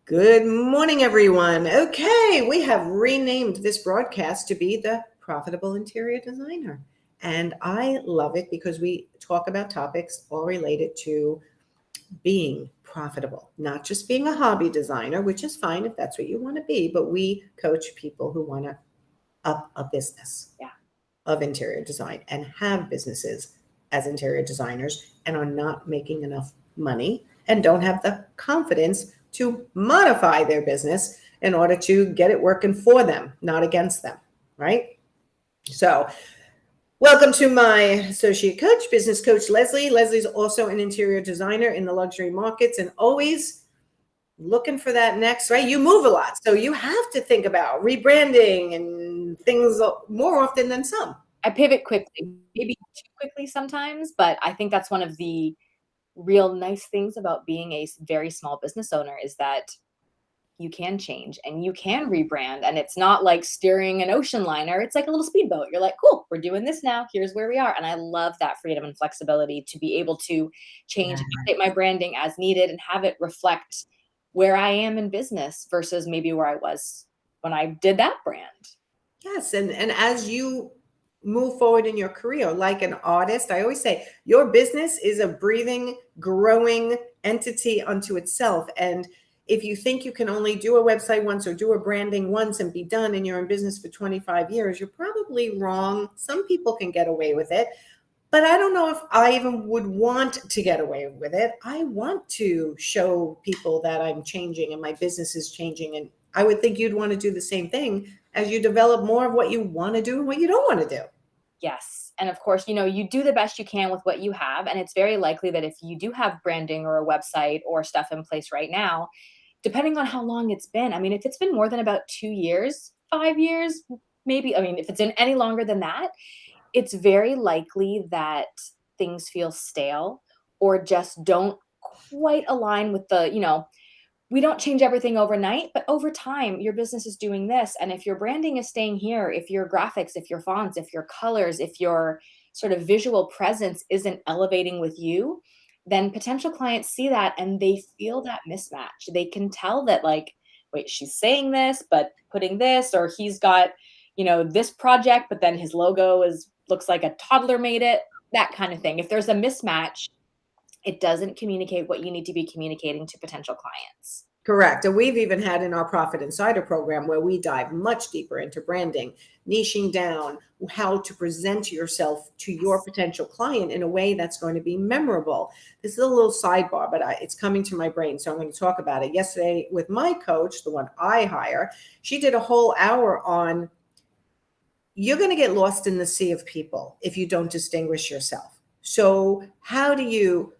Good morning, everyone. Okay, we have renamed this broadcast to be the Profitable Interior Designer. And I love it because we talk about topics all related to being profitable, not just being a hobby designer, which is fine if that's what you want to be, but we coach people who want to up a business of interior design and have businesses as interior designers and are not making enough money and don't have the confidence to modify their business in order to get it working for them, not against them, right? So, welcome to my associate coach, business coach Lesley. Lesley's also an interior designer in the luxury markets and always looking for that next, right? You move a lot, so you have to think about rebranding and things more often than some. I pivot quickly, maybe too quickly sometimes, but I think that's one of the real nice things about being a very small business owner is that you can change and you can rebrand, and it's not like steering an ocean liner. It's like a little speedboat. You're like, cool, we're doing this now. Here's where we are. And I love that freedom and flexibility to be able to change, update my branding as needed and have it reflect where I am in business versus maybe where I was when I did that brand. Yes, and as you move forward in your career like an artist, I always say your business is a breathing, growing entity unto itself. And if you think you can only do a website once or do a branding once and be done and you're in business for 25 years, you're probably wrong. Some people can get away with it, but I don't know if I even would want to get away with it. I want to show people that I'm changing and my business is changing. And I would think you'd want to do the same thing as you develop more of what you want to do and what you don't want to do. Yes. And of course, you do the best you can with what you have. And it's very likely that if you do have branding or a website or stuff in place right now, depending on how long it's been, I mean, if it's been more than about 2 years, 5 years, maybe, I mean, if it's in any longer than that, it's very likely that things feel stale or just don't quite align with we don't change everything overnight, but over time, your business is doing this. And if your branding is staying here, if your graphics, if your fonts, if your colors, if your sort of visual presence isn't elevating with you, then potential clients see that and they feel that mismatch. They can tell that, like, wait, she's saying this, but putting this, or he's got, this project, but then his logo looks like a toddler made it, that kind of thing. If there's a mismatch, it doesn't communicate what you need to be communicating to potential clients. Correct. And we've even had in our Profit Insider program where we dive much deeper into branding, niching down how to present yourself to your potential client in a way that's going to be memorable. This is a little sidebar, but it's coming to my brain, so I'm going to talk about it. Yesterday with my coach, the one I hire, she did a whole hour on you're going to get lost in the sea of people if you don't distinguish yourself. So how do you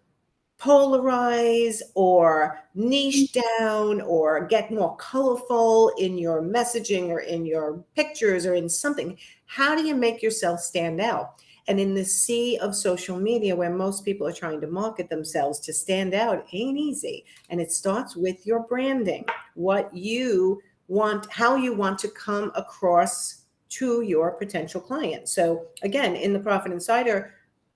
polarize or niche down or get more colorful in your messaging or in your pictures or in something? How do you make yourself stand out? And in the sea of social media where most people are trying to market themselves, to stand out ain't easy. And it starts with your branding, what you want, how you want to come across to your potential client. So again, in the Profit Insider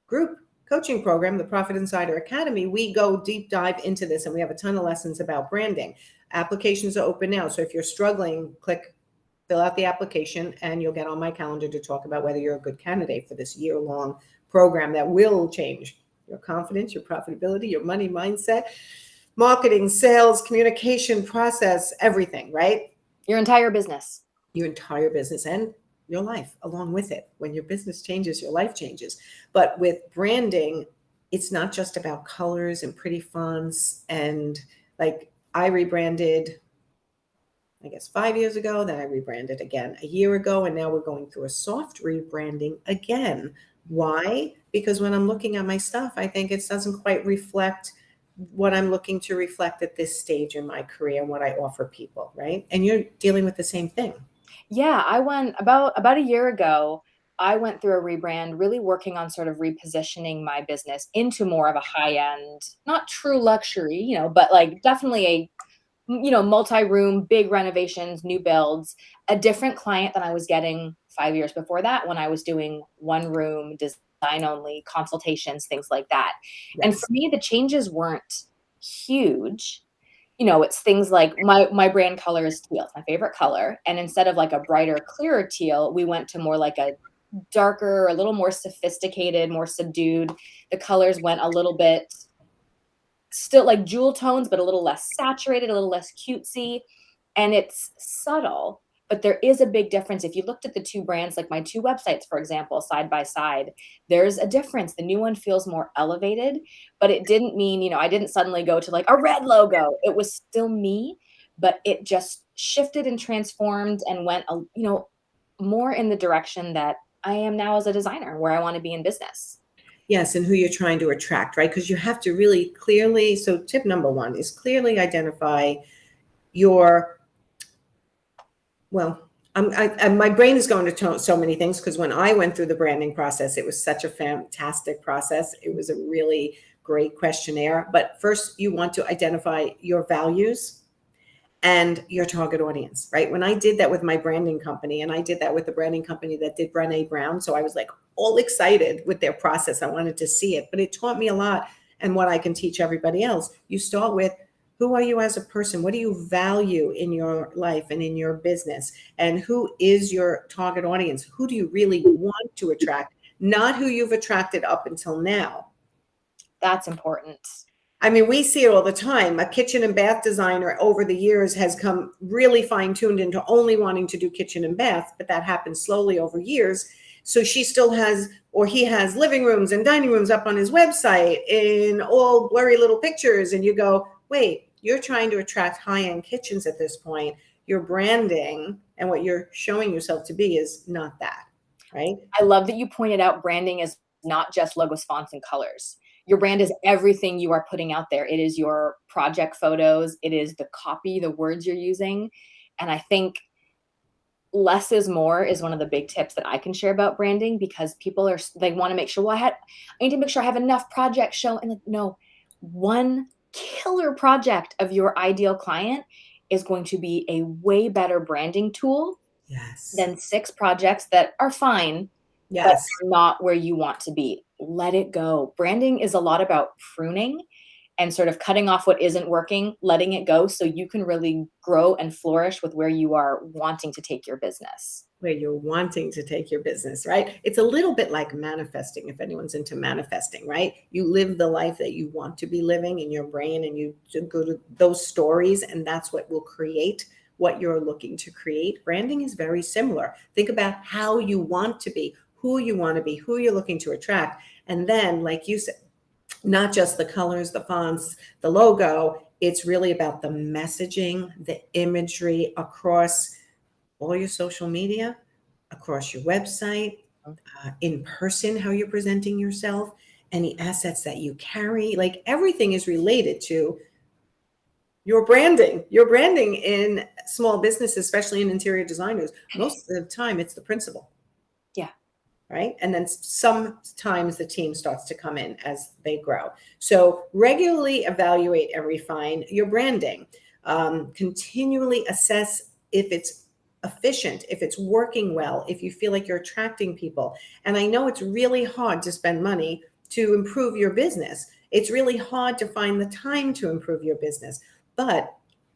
group coaching program, the Profit Insider Academy, we go deep dive into this and we have a ton of lessons about branding. Applications are open now. So if you're struggling, fill out the application and you'll get on my calendar to talk about whether you're a good candidate for this year-long program that will change your confidence, your profitability, your money mindset, marketing, sales, communication process, everything, right? Your entire business. Your entire business and your life along with it. When your business changes, your life changes. But with branding, it's not just about colors and pretty fonts. And like I rebranded, I guess 5 years ago, then I rebranded again a year ago, and now we're going through a soft rebranding again. Why? Because when I'm looking at my stuff, I think it doesn't quite reflect what I'm looking to reflect at this stage in my career and what I offer people, right? And you're dealing with the same thing. Yeah, I went about a year ago, I went through a rebrand, really working on sort of repositioning my business into more of a high-end, not true luxury, but like definitely a multi-room, big renovations, new builds, a different client than I was getting 5 years before that when I was doing one room design only consultations, things like that. Yes. And for me, the changes weren't huge. it's things like my brand color is teal. It's my favorite color. And instead of like a brighter, clearer teal, we went to more like a darker, a little more sophisticated, more subdued. The colors went a little bit still like jewel tones, but a little less saturated, a little less cutesy. And it's subtle, but there is a big difference. If you looked at the two brands, like my two websites, for example, side by side, there's a difference. The new one feels more elevated, but it didn't mean, I didn't suddenly go to like a red logo. It was still me, but it just shifted and transformed and went, more in the direction that I am now as a designer, where I want to be in business. Yes, and who you're trying to attract, right? Because you have to really clearly, so tip number one is clearly identify your, well, my brain is going to so many things, because when I went through the branding process, it was such a fantastic process. It was a really great questionnaire. But first, you want to identify your values and your target audience, right? When I did that with my branding company, and I did that with the branding company that did Brené Brown, so I was like all excited with their process. I wanted to see it, but it taught me a lot, and what I can teach everybody else. You start with, who are you as a person? What do you value in your life and in your business? And who is your target audience? Who do you really want to attract? Not who you've attracted up until now. That's important. I mean, we see it all the time. A kitchen and bath designer over the years has come really fine-tuned into only wanting to do kitchen and bath, but that happens slowly over years. So she still has, or he has, living rooms and dining rooms up on his website in all blurry little pictures. And you go, wait, you're trying to attract high-end kitchens at this point. Your branding and what you're showing yourself to be is not that, right? I love that you pointed out branding is not just logos, fonts, and colors. Your brand is everything you are putting out there. It is your project photos. It is the copy, the words you're using. And I think less is more is one of the big tips that I can share about branding, because people they want to make sure, I need to make sure I have enough projects show. And no, one killer project of your ideal client is going to be a way better branding tool than 6 projects that are fine, but not where you want to be. Let it go. Branding is a lot about pruning and sort of cutting off what isn't working, letting it go, so you can really grow and flourish with where you are wanting to take your business. Where you're wanting to take your business, right? It's a little bit like manifesting, if anyone's into manifesting, right? You live the life that you want to be living in your brain, and you go to those stories, and that's what will create what you're looking to create. Branding is very similar. Think about how you want to be, who you want to be, who you're looking to attract. And then, like you said, not just the colors, the fonts, the logo, it's really about the messaging, the imagery across all your social media, across your website, in person, how you're presenting yourself, any assets that you carry. Like, everything is related to your branding. Your branding in small businesses, especially in interior designers, most of the time it's the principal. Yeah. Right? And then sometimes the team starts to come in as they grow. So regularly evaluate and refine your branding. Continually assess if it's efficient, if it's working well, if you feel like you're attracting people. And I know it's really hard to spend money to improve your business. It's really hard to find the time to improve your business, but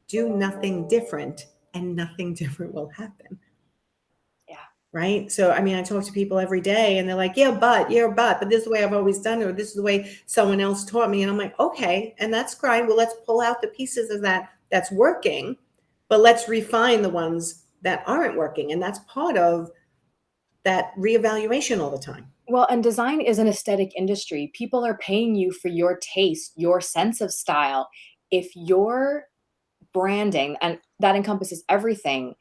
do nothing different and nothing different will happen. Right? So, I mean, I talk to people every day and they're like, but this is the way I've always done it, or this is the way someone else taught me. And I'm like, okay, and that's great. Well, let's pull out the pieces of that's working, but let's refine the ones that aren't working. And that's part of that reevaluation all the time. Well, and design is an aesthetic industry. People are paying you for your taste, your sense of style. If your branding, and that encompasses everything,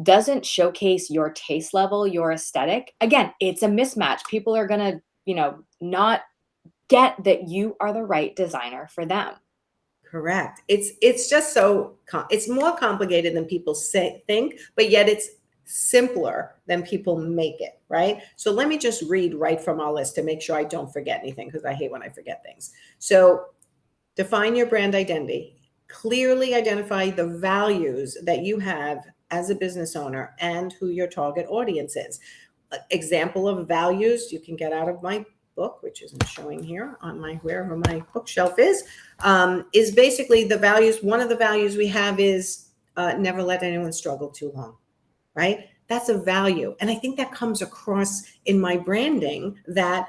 doesn't showcase your taste level, your aesthetic, again, it's a mismatch. People are going to, not get that you are the right designer for them. Correct. It's just it's more complicated than people think, but yet it's simpler than people make it, right? So let me just read right from our list to make sure I don't forget anything, because I hate when I forget things. So define your brand identity. Clearly identify the values that you have as a business owner and who your target audience is. Example of values you can get out of my book, which isn't showing here on my, wherever my bookshelf is basically the values. One of the values we have is never let anyone struggle too long, right? That's a value. And I think that comes across in my branding, that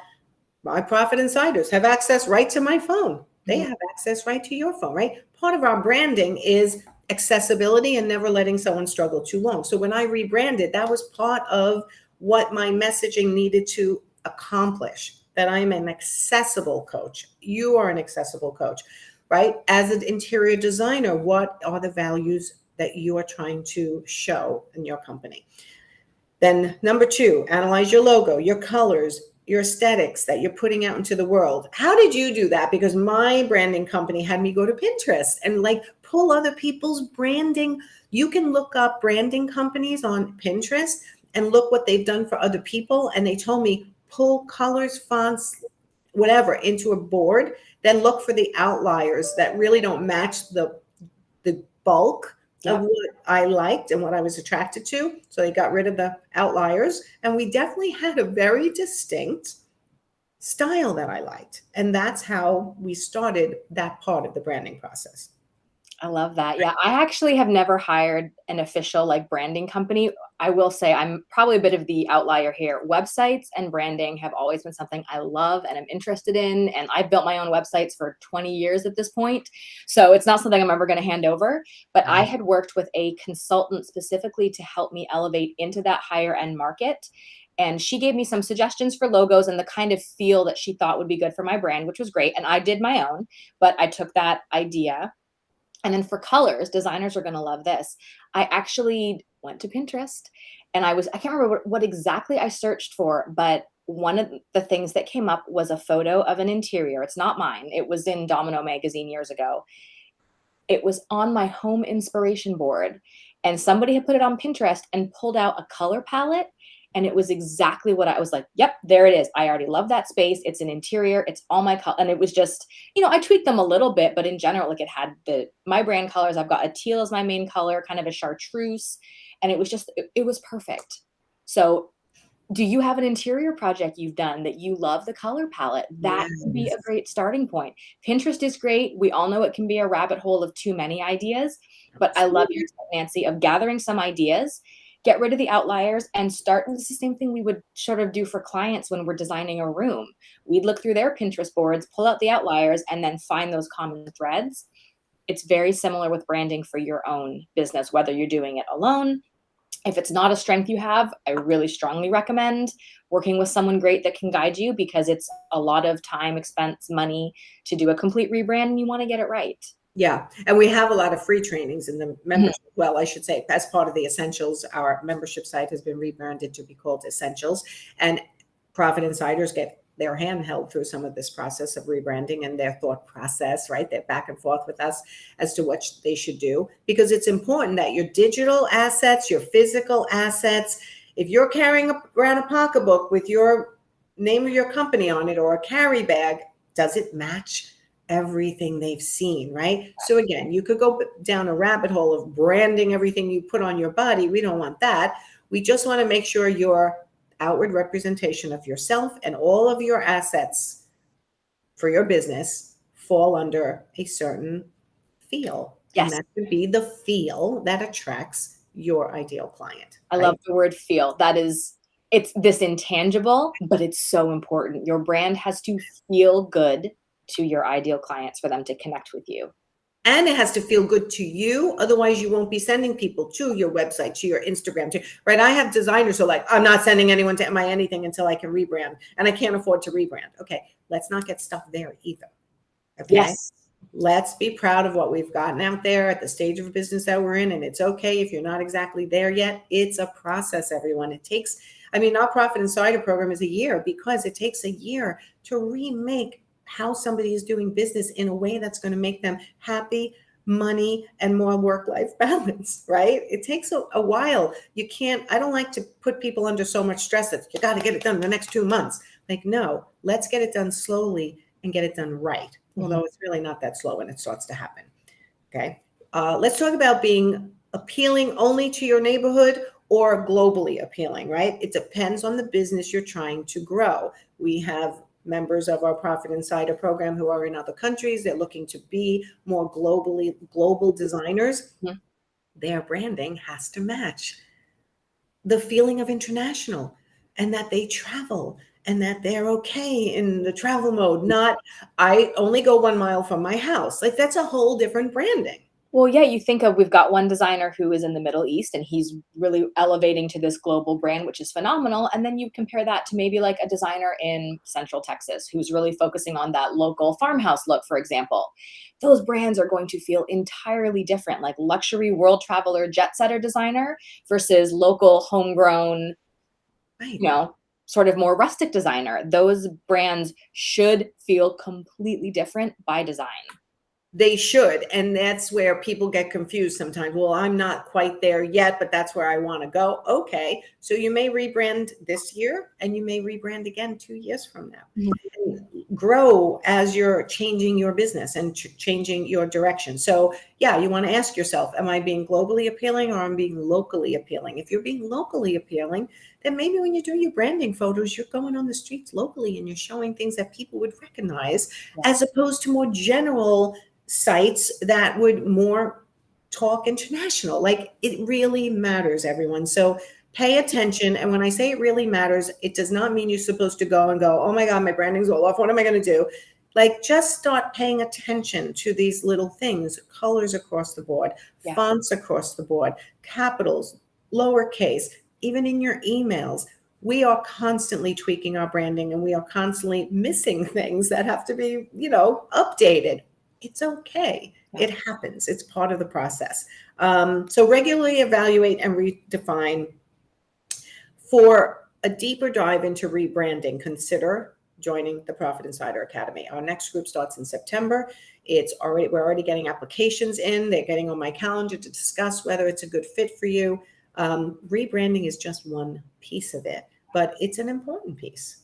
my profit insiders have access right to my phone. They have access right to your phone, right? Part of our branding is accessibility and never letting someone struggle too long. So when I rebranded, that was part of what my messaging needed to accomplish, that I'm an accessible coach. You are an accessible coach, right? As an interior designer, what are the values that you are trying to show in your company? Then number 2, analyze your logo, your colors, your aesthetics that you're putting out into the world. How did you do that? Because my branding company had me go to Pinterest and like pull other people's branding. You can look up branding companies on Pinterest and look what they've done for other people. And they told me, pull colors, fonts, whatever into a board, then look for the outliers that really don't match the bulk of what I liked and what I was attracted to. So they got rid of the outliers. And we definitely had a very distinct style that I liked. And that's how we started that part of the branding process. I love that. Yeah, I actually have never hired an official like branding company. I will say I'm probably a bit of the outlier here. Websites and branding have always been something I love and I'm interested in. And I've built my own websites for 20 years at this point. So it's not something I'm ever going to hand over. But I had worked with a consultant specifically to help me elevate into that higher end market. And she gave me some suggestions for logos and the kind of feel that she thought would be good for my brand, which was great. And I did my own, but I took that idea. And then for colors, designers are going to love this. I actually went to Pinterest and I can't remember what exactly I searched for, but one of the things that came up was a photo of an interior. It's not mine. It was in Domino magazine years ago. It was on my home inspiration board and somebody had put it on Pinterest and pulled out a color palette. And it was exactly what I was like, yep, there it is. I already love that space. It's an interior. It's all my color. And it was just, I tweaked them a little bit, but in general, like it had my brand colors. I've got a teal as my main color, kind of a chartreuse. And it was just, it was perfect. So do you have an interior project you've done that you love the color palette? That can be a great starting point. Pinterest is great. We all know it can be a rabbit hole of too many ideas, but I love your tip, Nancy, of gathering some ideas, get rid of the outliers and start. And it's the same thing we would sort of do for clients when we're designing a room. We'd look through their Pinterest boards, pull out the outliers, and then find those common threads. It's very similar with branding for your own business, whether you're doing it alone. If it's not a strength you have, I really strongly recommend working with someone great that can guide you, because it's a lot of time, expense, money to do a complete rebrand and you want to get it right. Yeah. And we have a lot of free trainings in the membership. Well, I should say, as part of the Essentials, our membership site has been rebranded to be called Essentials. And Profit Insiders get their hand held through some of this process of rebranding and their thought process, right? They're back and forth with us as to what they should do, because it's important that your digital assets, your physical assets, if you're carrying around a pocketbook with your name of your company on it or a carry bag, does it match everything they've seen, right? So again, you could go down a rabbit hole of branding everything you put on your body. We don't want that. We just want to make sure your outward representation of yourself and all of your assets for your business fall under a certain feel. Yes. And that could be the feel that attracts your ideal client. I love the word feel. It's this intangible, but it's so important. Your brand has to feel good to your ideal clients for them to connect with you. And it has to feel good to you. Otherwise, you won't be sending people to your website, to your Instagram, right? I have designers who are like, I'm not sending anyone to my anything until I can rebrand, and I can't afford to rebrand. Okay, let's not get stuck there either. Okay. Yes. Let's be proud of what we've gotten out there at the stage of business that we're in. And it's okay if you're not exactly there yet. It's a process, everyone. It takes, our Profit Insider program is a year, because it takes a year to remake how somebody is doing business in a way that's going to make them happy, money, and more work-life balance, right? It takes a while. I don't like to put people under so much stress that you got to get it done in the next 2 months. Like, no, let's get it done slowly and get it done right. Although it's really not that slow when it starts to happen. Okay. Let's talk about being appealing only to your neighborhood or globally appealing, right? It depends on the business you're trying to grow. We have members of our Profit Insider program who are in other countries. They're looking to be more global designers. Mhm. Their branding has to match the feeling of international, and that they travel, and that they're okay in the travel mode, not I only go 1 mile from my house. Like, that's a whole different branding. Well, yeah, you think of we've got one designer who is in the Middle East and he's really elevating to this global brand, which is phenomenal. And then you compare that to maybe like a designer in Central Texas who's really focusing on that local farmhouse look, for example. Those brands are going to feel entirely different, like luxury world traveler, jet setter designer versus local homegrown, Right. sort of more rustic designer. Those brands should feel completely different by design. They should. And that's where people get confused sometimes. Well, I'm not quite there yet, but that's where I want to go. Okay. So you may rebrand this year, and you may rebrand again 2 years from now. And grow as you're changing your business and changing your direction. So yeah, you want to ask yourself, am I being globally appealing, or am I being locally appealing? If you're being locally appealing, then maybe when you do your branding photos, you're going on the streets locally and you're showing things that people would recognize, as opposed to more general sites that would more talk international. Like, it really matters, everyone. So pay attention. And when I say it really matters, it does not mean you're supposed to go, oh my God, my branding's all off. What am I going to do? Like, just start paying attention to these little things, colors across the board, fonts across the board, capitals, lowercase, even in your emails. We are constantly tweaking our branding, and we are constantly missing things that have to be, updated. It's okay. It happens. It's part of the process. So regularly evaluate and redefine. For a deeper dive into rebranding, consider joining the Profit Insider Academy. Our next group starts in September. We're already getting applications in. They're getting on my calendar to discuss whether it's a good fit for you. Rebranding is just one piece of it, but it's an important piece,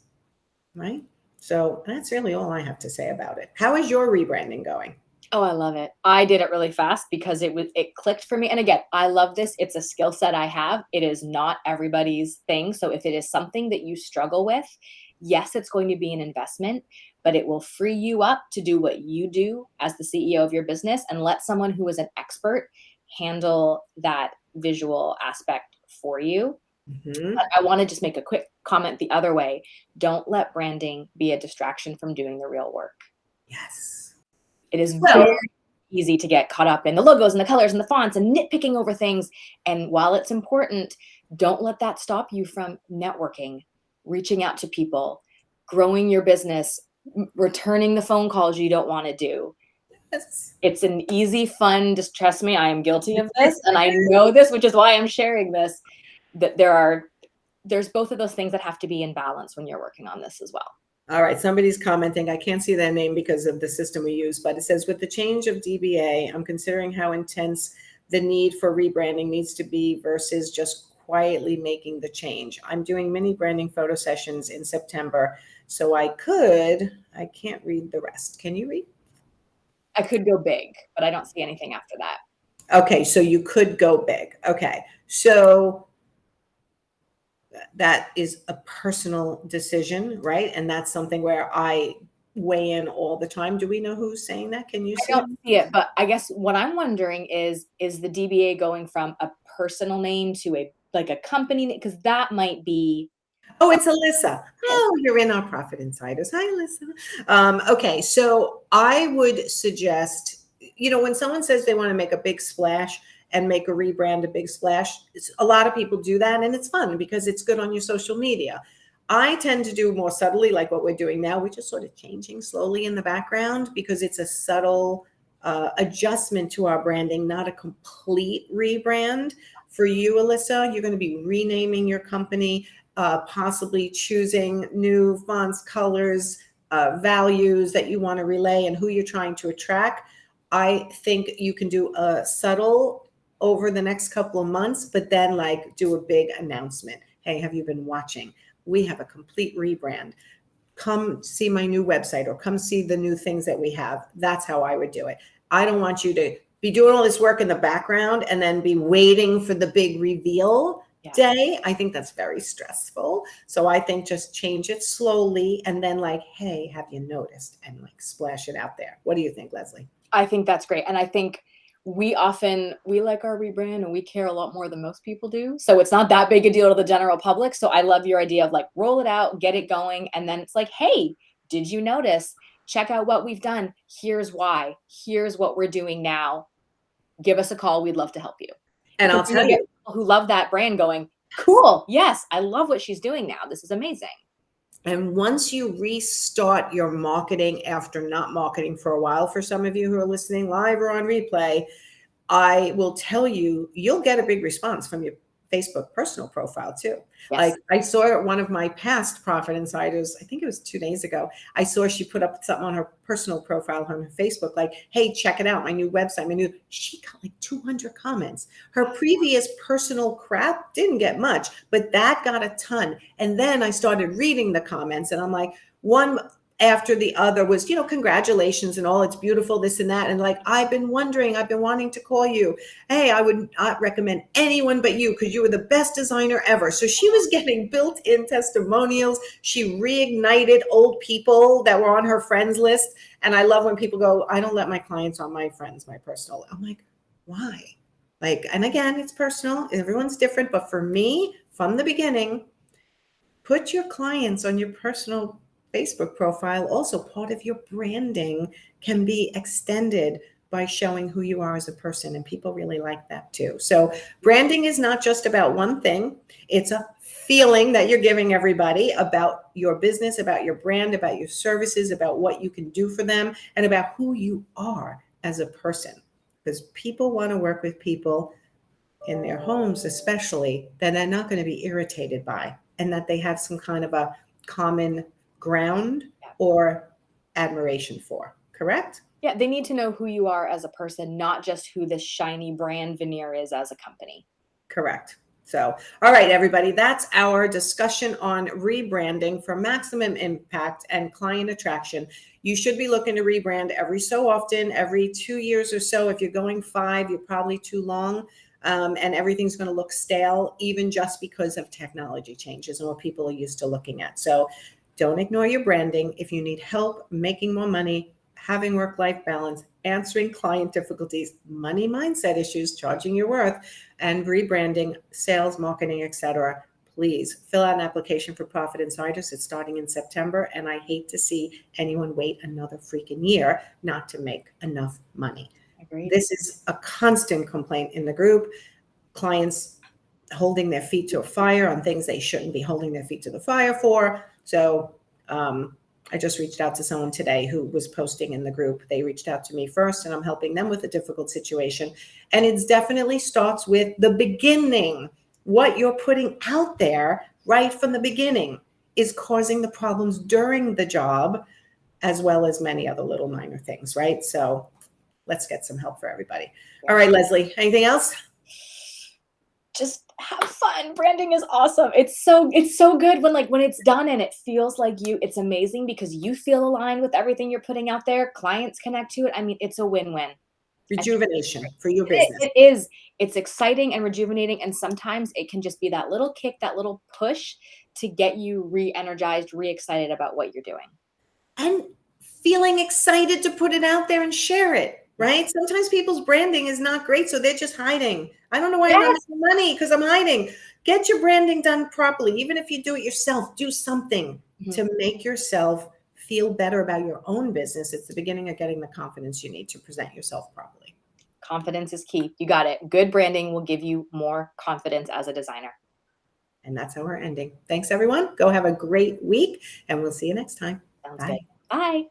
right? So that's really all I have to say about it. How is your rebranding going? Oh, I love it. I did it really fast because it clicked for me. And again, I love this. It's a skill set I have. It is not everybody's thing. So if it is something that you struggle with, yes, it's going to be an investment, but it will free you up to do what you do as the CEO of your business, and let someone who is an expert handle that visual aspect for you. Mm-hmm. I want to just make a quick comment the other way. Don't let branding be a distraction from doing the real work. Yes. It is very easy to get caught up in the logos and the colors and the fonts and nitpicking over things. And while it's important, don't let that stop you from networking, reaching out to people, growing your business, returning the phone calls you don't want to do. Yes. It's an easy, fun, just trust me, I am guilty of this. And I know this, which is why I'm sharing this, that there's both of those things that have to be in balance when you're working on this as well. All right, somebody's commenting. I can't see their name because of the system we use, but it says, with the change of DBA, I'm considering how intense the need for rebranding needs to be versus just quietly making the change. I'm doing mini branding photo sessions in September, so I can't read the rest. Can you read? I could go big, but I don't see anything after that. Okay, so you could go big. Okay, so that is a personal decision, right? And that's something where I weigh in all the time. Do we know who's saying that? Can you see I don't see it, but I guess what I'm wondering is the DBA going from a personal name to a company name? Because that might be. Oh, it's Alyssa. Oh, you're in our Profit Insiders. Hi, Alyssa. Okay, so I would suggest, when someone says they want to make a big splash and make a rebrand, a big splash, a lot of people do that, and it's fun because it's good on your social media. I tend to do more subtly, like what we're doing now. We're just sort of changing slowly in the background because it's a subtle adjustment to our branding, not a complete rebrand. For you, Alyssa, you're going to be renaming your company, possibly choosing new fonts, colors, values that you want to relay, and who you're trying to attract. I think you can do a subtle over the next couple of months, but then do a big announcement. Hey, have you been watching? We have a complete rebrand. Come see my new website, or come see the new things that we have. That's how I would do it. I don't want you to be doing all this work in the background and then be waiting for the big reveal. day. I think that's very stressful. So I think just change it slowly and then like, hey, have you noticed? And like splash it out there. What do you think, Lesley? I think that's great. And I think we like our rebrand and we care a lot more than most people do. So it's not that big a deal to the general public. So I love your idea of like roll it out, get it going. And then it's like, hey, did you notice? Check out what we've done. Here's why. Here's what we're doing now. Give us a call. We'd love to help you. And Because I'll tell you'll get you, people who love that brand going, cool. Yes, I love what she's doing now. This is amazing. and once you restart your marketing after not marketing for a while, for some of you who are listening live or on replay, I will tell you, you'll get a big response from your Facebook personal profile too. Yes. Like I saw one of my past Profit Insiders, I think it was 2 days ago. I saw she put up something on her personal profile on her Facebook, like, hey, check it out, my new website, she got like 200 comments. Her previous personal crap didn't get much, but that got a ton. And then I started reading the comments and I'm like, one after the other was, congratulations and all, it's beautiful, this and that. And like, I've been wanting to call you. Hey, I would not recommend anyone but you because you were the best designer ever. So she was getting built-in testimonials. She reignited old people that were on her friends list. And I love when people go, I don't let my clients on my friends, my personal. I'm like, why? Like, and again, it's personal. Everyone's different. But for me, from the beginning, put your clients on your personal Facebook profile. Also, part of your branding can be extended by showing who you are as a person, and people really like that too. So branding is not just about one thing. It's a feeling that you're giving everybody about your business, about your brand, about your services, about what you can do for them, and about who you are as a person. Because people want to work with people in their homes, especially, that they're not going to be irritated by, and that they have some kind of a common ground or admiration for. Correct? Yeah, they need to know who you are as a person, not just who this shiny brand veneer is as a company. Correct. So, all right, everybody, that's our discussion on rebranding for maximum impact and client attraction. You should be looking to rebrand every so often, every 2 years or so. If you're going 5, you're probably too long. And everything's going to look stale, even just because of technology changes and what people are used to looking at. So don't ignore your branding. If you need help making more money, having work-life balance, answering client difficulties, money mindset issues, charging your worth, and rebranding, sales, marketing, etc., please fill out an application for Profit Insiders. It's starting in September, and I hate to see anyone wait another freaking year not to make enough money. Agreed. This is a constant complaint in the group. Clients holding their feet to a fire on things they shouldn't be holding their feet to the fire for. So I just reached out to someone today who was posting in the group. They reached out to me first, and I'm helping them with a difficult situation. And it definitely starts with the beginning. What you're putting out there right from the beginning is causing the problems during the job, as well as many other little minor things, right? So let's get some help for everybody. All right, Lesley, anything else? Just have fun. Branding is awesome. It's so good when it's done and it feels like it's amazing because you feel aligned with everything you're putting out there. Clients connect to it. I mean, it's a win-win. Rejuvenation for your business. It is. It's exciting and rejuvenating. And sometimes it can just be that little kick, that little push to get you re-energized, re-excited about what you're doing. And feeling excited to put it out there and share it. Right? Sometimes people's branding is not great, so they're just hiding. I don't know why I'm not making money because I'm hiding. Get your branding done properly. Even if you do it yourself, do something to make yourself feel better about your own business. It's the beginning of getting the confidence you need to present yourself properly. Confidence is key. You got it. Good branding will give you more confidence as a designer. And that's how we're ending. Thanks, everyone. Go have a great week, and we'll see you next time. Sounds Bye. good. Bye.